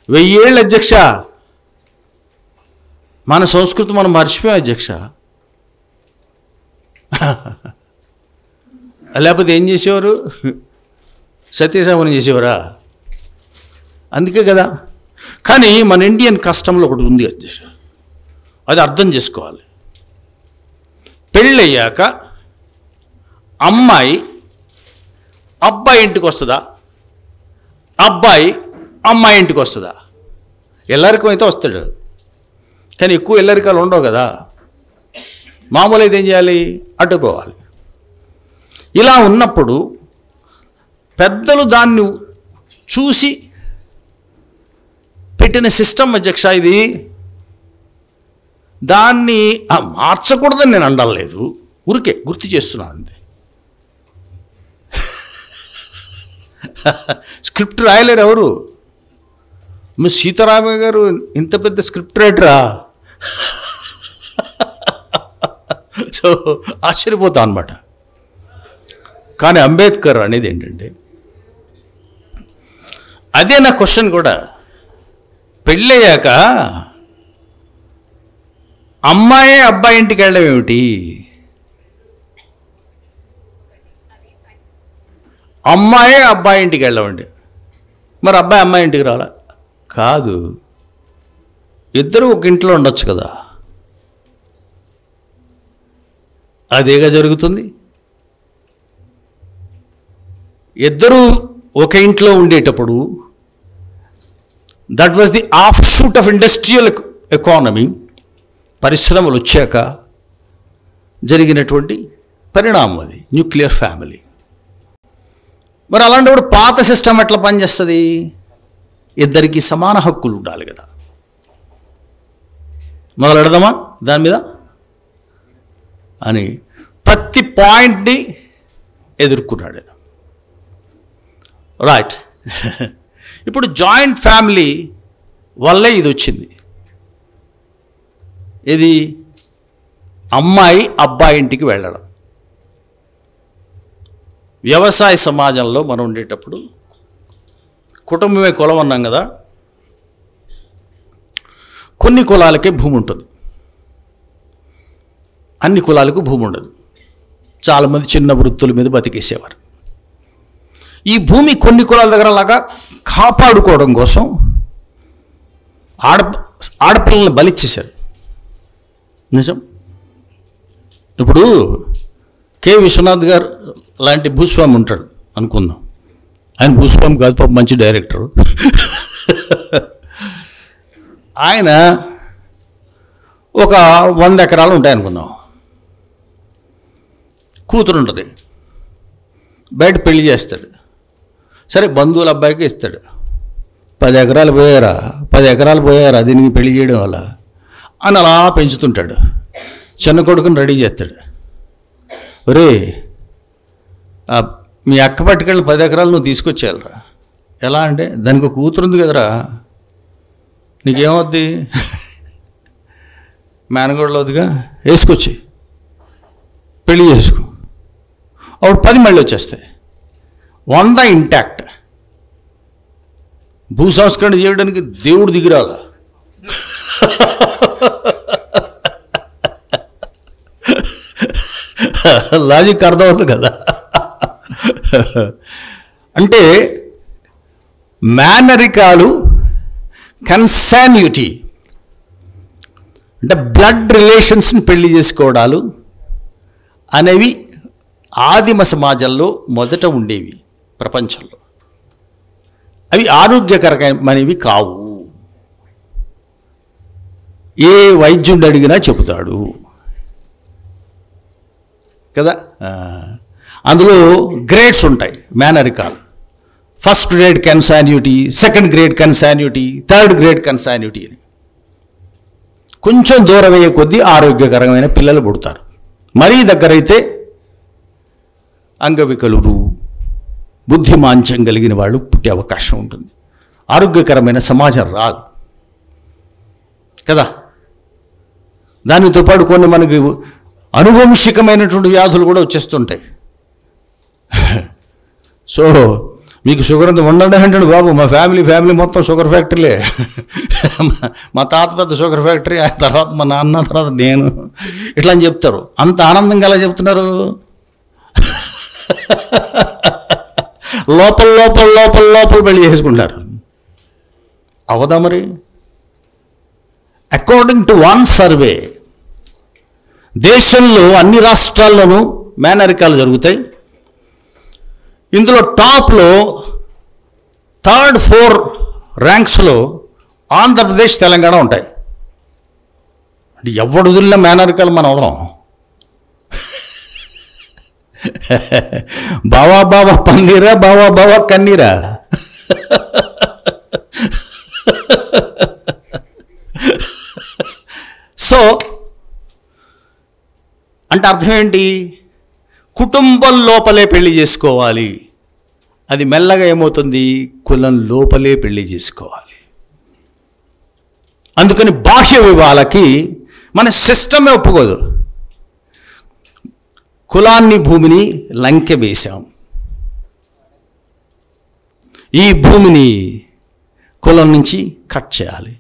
1000 ఏళ్ళు అధ్యక్ష. మన సంస్కృతి మనం మర్చిపోయాం అధ్యక్ష. లేకపోతే ఏం చేసేవారు? సత్యసేవనం చేసేవారా? అందుకే కదా. కానీ మన ఇండియన్ కస్టంలో ఒకటి ఉంది అధ్యక్ష, అది అర్థం చేసుకోవాలి. పెళ్ళయ్యాక అమ్మాయి అబ్బాయి ఇంటికి వస్తుందా, అబ్బాయి అమ్మాయి ఇంటికి వస్తుందా? ఎల్లరికం అయితే వస్తాడు, కానీ ఎక్కువ ఎల్లరికాలు ఉండవు కదా. మామూలు అయితే ఏం చేయాలి? అడ్డుకోవాలి. ఇలా ఉన్నప్పుడు పెద్దలు దాన్ని చూసి పెట్టిన సిస్టమ్ అధ్యక్ష ఇది. దాన్ని మార్చకూడదని నేను అనలేదు, ఊరికే గుర్తు చేస్తున్నాను అంతే. స్క్రిప్ట్ రాయలేరు ఎవరు? మీ సీతారామయ్య గారు ఇంత పెద్ద స్క్రిప్ట్ రైటరా? సో ఆశ్చర్యపోతాం అనమాట. కానీ అంబేద్కర్ అనేది ఏంటంటే, అదే నా క్వశ్చన్ కూడా, పెళ్ళయ్యాక అమ్మాయే అబ్బాయి ఇంటికి వెళ్ళడం ఏమిటి? అమ్మాయే అబ్బాయి ఇంటికి వెళ్ళమండి, మరి అబ్బాయి అమ్మాయి ఇంటికి రాలా? కాదు, ఇద్దరు ఒక ఇంట్లో ఉండొచ్చు కదా. అదేగా జరుగుతుంది. ఇద్దరూ ఒక ఇంట్లో ఉండేటప్పుడు, that was the of shoot of industrial economy, పరిశ్రమలు వచ్చాక జరిగినటువంటి పరిణామం అది, న్యూక్లియర్ ఫ్యామిలీ. మరి అలాంటప్పుడు పాత సిస్టమ్ ఎట్లా పనిచేస్తుంది? ఇద్దరికి సమాన హక్కులు ఉండాలి కదా. మొదలెడదామా దాని మీద అని ప్రతి పాయింట్ని ఎదుర్కొన్నాడు. రైట్. ఇప్పుడు జాయింట్ ఫ్యామిలీ వల్లే ఇది వచ్చింది. ఇది అమ్మాయి అబ్బాయి ఇంటికి వెళ్ళడం. వ్యవసాయ సమాజంలో మనం ఉండేటప్పుడు కుటుంబమే కులం అన్నాం కదా. కొన్ని కులాలకే భూమి ఉంటుంది, అన్ని కులాలకు భూమి ఉండదు. చాలామంది చిన్న వృత్తుల మీద బతికేసేవారు. ఈ భూమి కొన్ని కులాల దగ్గర లాగా కాపాడుకోవడం కోసం ఆడపిల్లల్ని బలిచ్చేశారు. నిజం. ఇప్పుడు కె విశ్వనాథ్ గారు లాంటి భూస్వామి ఉంటాడు అనుకుందాం. ఆయన భూస్వామి కాదు, పాప మంచి డైరెక్టరు. ఆయన ఒక 100 ఎకరాలు ఉంటాయనుకుందాం. కూతురు ఉంటుంది, బయట పెళ్లి చేస్తాడు. సరే, బంధువుల అబ్బాయికి ఇస్తాడు. 10 ఎకరాలు పోయారా, 10 ఎకరాలు పోయారా దీనికి పెళ్లి చేయడం వల్ల అని అలా పెంచుతుంటాడు. చిన్న కొడుకుని రెడీ చేస్తాడు. ఒరే, మీ అక్క పట్టుకెళ్ళి 10 ఎకరాలు నువ్వు తీసుకొచ్చేయాలరా. ఎలా అంటే, దానికి ఒక కూతురు ఉంది కదరా, నీకేమవుద్ది? మేనగోడలు అవుతుందిగా, వేసుకొచ్చి పెళ్లి చేసుకో. అప్పుడు 10 మళ్ళీ వచ్చేస్తాయి, 100 ఇంటాక్ట్. భూ సంస్కరణ చేయడానికి దేవుడు దిగిరాగా. లాజిక్ అర్థమవుతుంది కదా. అంటే మేనరికాలు, కన్సాన్యూటీ అంటే బ్లడ్ రిలేషన్స్ని పెళ్లి చేసుకోవడాలు అనేవి ఆదిమ సమాజంలో మొదట ఉండేవి ప్రపంచంలో. అవి ఆరోగ్యకరమైనవి కావు. ఏ వైద్యుడిని అడిగినా చెబుతాడు కదా. అందులో గ్రేడ్స్ ఉంటాయి మేనరికాలు. First grade consanguinity, second grade consanguinity, third grade consanguinity అని. కొంచెం దూరం అయ్యే కొద్దీ ఆరోగ్యకరమైన పిల్లలు పుడతారు. మరీ దగ్గరైతే అంగవికలురు, బుద్ధిమాంద్యం కలిగిన వాళ్ళు పుట్టే అవకాశం ఉంటుంది. ఆరోగ్యకరమైన సమాజం రాదు కదా. దానితో పాటు కొన్ని మనకి అనువంశికమైనటువంటి వ్యాధులు కూడా వచ్చేస్తుంటాయి. సో మీకు షుగర్ ఉంది ఉండండి అంటాడు బాబు, మా ఫ్యామిలీ మొత్తం షుగర్ ఫ్యాక్టరీలే. మా తాత పెద్ద షుగర్ ఫ్యాక్టరీ, ఆ తర్వాత మా నాన్న, తర్వాత నేను, ఇట్లా అని చెప్తారు. అంత ఆనందంగా ఎలా చెప్తున్నారు? లోపల పెళ్లి చేసుకుంటారు. అవదా మరి? అకార్డింగ్ టు వన్ సర్వే దేశంలో అన్ని రాష్ట్రాల్లోనూ మేనరికాలు జరుగుతాయి. ఇందులో టాప్లో 3rd 4 ర్యాంక్స్లో ఆంధ్రప్రదేశ్, తెలంగాణ ఉంటాయి. అంటే ఎవడు వదిలిన మేనరికాలు మనం అవడం. బావా పన్నీరా, బావా కన్నీరా. సో అంటే అర్థం ఏంటి? కుటుంబం లోపలే పెళ్లి చేసుకోవాలి. అది మెల్లగా ఏమవుతుంది? కులం లోపలే పెళ్లి చేసుకోవాలి. అందుకని బాహ్య వివాహాలకి మన సిస్టమే ఒప్పుకోదు. కులాన్ని, భూమిని లంకె వేశాం. ఈ భూమిని కులం నుంచి కట్ చేయాలి.